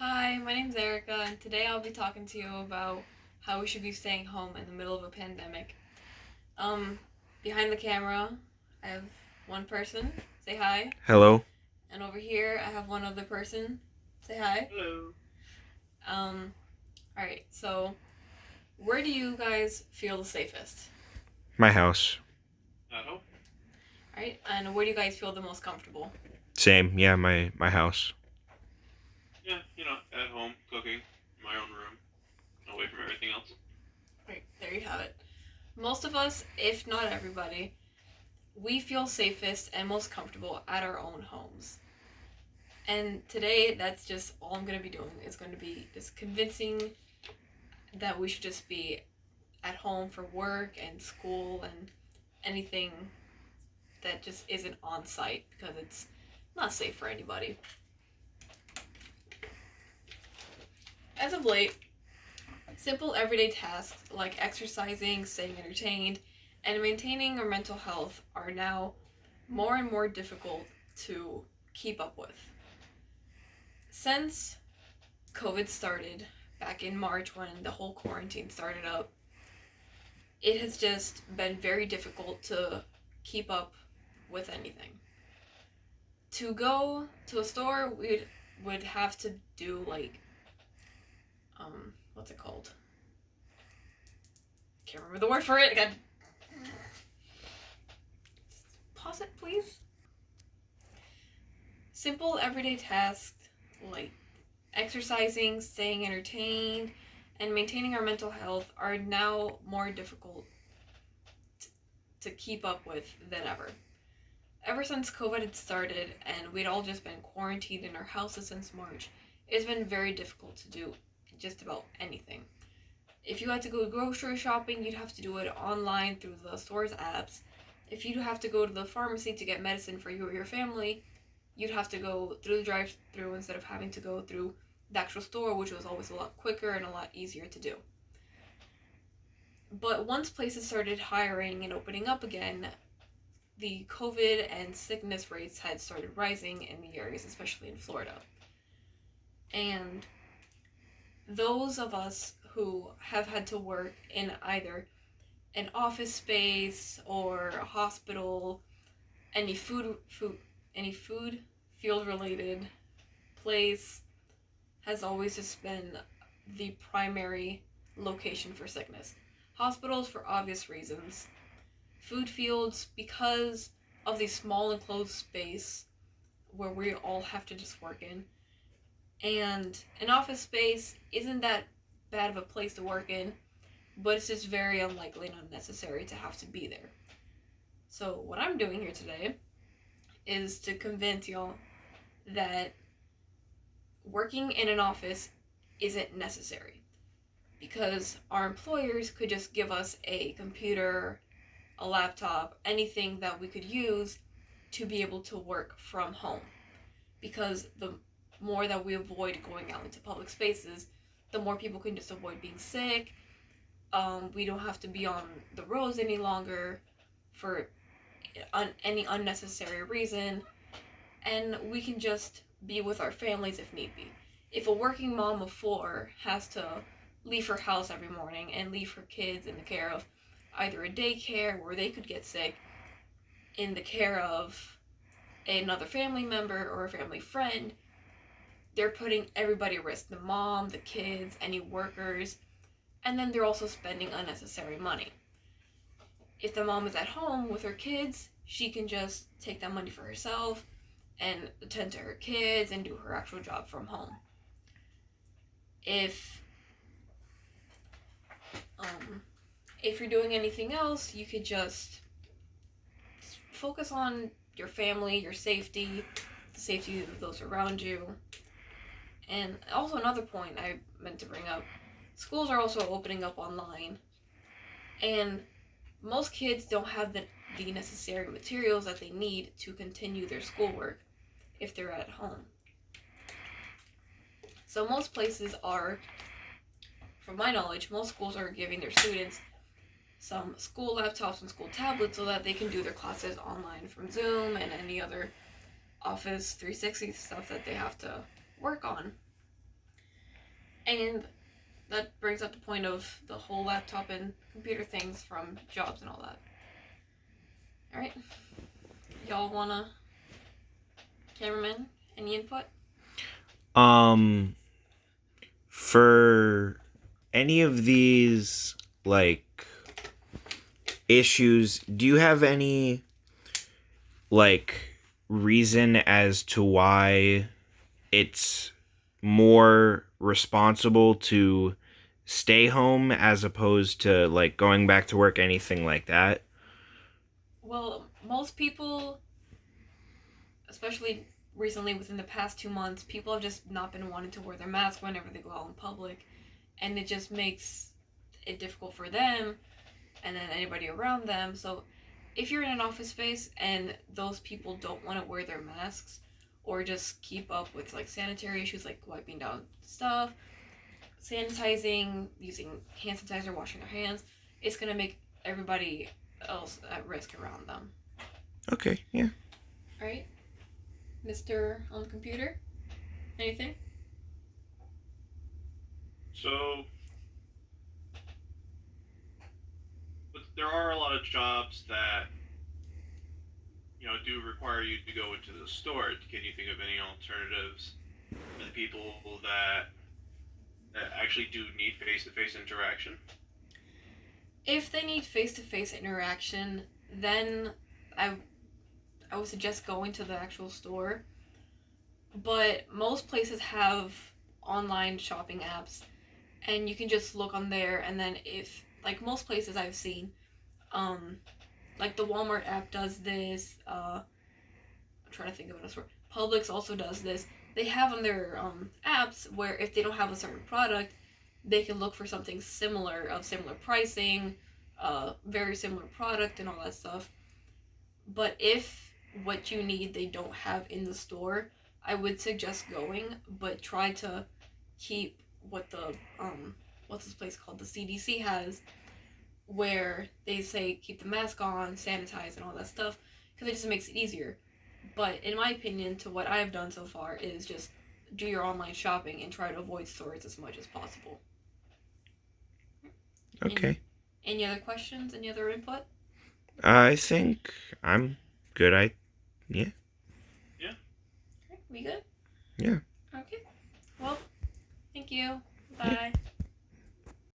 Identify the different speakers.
Speaker 1: Hi, my name's Erica, and today I'll be talking to you about how we should be staying home in the middle of a pandemic. Um, Behind the camera, I have one person. Say hi.
Speaker 2: Hello.
Speaker 1: And over here, I have one other person. Say hi.
Speaker 3: Hello.
Speaker 1: Um, alright, so where do you guys feel the safest?
Speaker 2: My house.
Speaker 3: At home?
Speaker 1: Alright, and where do you guys feel the most comfortable?
Speaker 2: Same. Yeah, my house.
Speaker 3: Yeah, at home, cooking, in my own room, away from everything else.
Speaker 1: Right, there you have it. Most of us, if not everybody, we feel safest and most comfortable at our own homes. And today, that's just all I'm going to be doing is going to be just convincing that we should just be at home for work and school and anything that just isn't on site because it's not safe for anybody. As of late, simple everyday tasks like exercising, staying entertained, and maintaining our mental health are now more and more difficult to keep up with. Since COVID started back in March when the whole quarantine started up, it has just been very difficult to keep up with anything. To go to a store, we would have to do like, what's it called? Can't remember the word for it. Pause it, please. Simple everyday tasks like exercising, staying entertained, and maintaining our mental health are now more difficult to keep up with than ever. Ever since COVID had started and we'd all just been quarantined in our houses since March, it's been very difficult to do just about anything. If you had to go grocery shopping, you'd have to do it online through the store's apps. If you'd have to go to the pharmacy to get medicine for you or your family, you'd have to go through the drive-through instead of having to go through the actual store, which was always a lot quicker and a lot easier to do. But once places started hiring and opening up again, the COVID and sickness rates had started rising in the areas, especially in Florida. And those of us who have had to work in either an office space or a hospital, any food field related place has always just been the primary location for sickness. Hospitals for obvious reasons. Food fields because of the small enclosed space where we all have to just work in. And an office space isn't that bad of a place to work in, but it's just very unlikely and unnecessary to have to be there. So what I'm doing here today is to convince y'all that working in an office isn't necessary because our employers could just give us a computer, a laptop, anything that we could use to be able to work from home. Because the more that we avoid going out into public spaces, the more people can just avoid being sick. We don't have to be on the roads any longer for any unnecessary reason, and we can just be with our families if need be. If a working mom of 4 has to leave her house every morning and leave her kids in the care of either a daycare where they could get sick, in the care of another family member or a family friend, they're putting everybody at risk, the mom, the kids, any workers, and then they're also spending unnecessary money. If the mom is at home with her kids, she can just take that money for herself and attend to her kids and do her actual job from home. If if you're doing anything else, you could just focus on your family, your safety, the safety of those around you. And also another point I meant to bring up, schools are also opening up online. And most kids don't have the necessary materials that they need to continue their schoolwork if they're at home. So most places are, from my knowledge, most schools are giving their students some school laptops and school tablets so that they can do their classes online from Zoom and any other Office 360 stuff that they have to work on. And that brings up the point of the whole laptop and computer things from jobs and all that. Alright. Y'all wanna... Cameraman, any input?
Speaker 2: For any of these like issues, do you have any like reason as to why it's more responsible to stay home as opposed to like going back to work, anything like that?
Speaker 1: Well, most people, especially recently within the past 2 months, people have just not been wanting to wear their mask whenever they go out in public. And it just makes it difficult for them and then anybody around them. So if you're in an office space and those people don't want to wear their masks or just keep up with like sanitary issues like wiping down stuff, sanitizing, using hand sanitizer, washing their hands, it's going to make everybody else at risk around them.
Speaker 2: Okay, yeah.
Speaker 1: Right? Mr. on the computer? Anything?
Speaker 3: So, but there are a lot of jobs that do require you to go into the store. Can you think of any alternatives for the people that actually do need face-to-face interaction?
Speaker 1: If they need face-to-face interaction, then I would suggest going to the actual store. But most places have online shopping apps, and you can just look on there. And then if like most places I've seen, like the Walmart app does this. I'm trying to think of another store. Publix also does this. They have on their apps where if they don't have a certain product, they can look for something similar of similar pricing, very similar product, and all that stuff. But if what you need they don't have in the store, I would suggest going, but try to keep what the what's this place called, the CDC has, where they say keep the mask on, sanitize, and all that stuff, because it just makes it easier. But in my opinion, to what I've done so far is just do your online shopping and try to avoid stores as much as possible.
Speaker 2: Okay.
Speaker 1: Any other questions? Any other input?
Speaker 2: I think I'm good. Yeah.
Speaker 3: Yeah.
Speaker 1: Okay, we good?
Speaker 2: Yeah.
Speaker 1: Okay. Well, thank you.
Speaker 2: Yeah.
Speaker 1: Bye.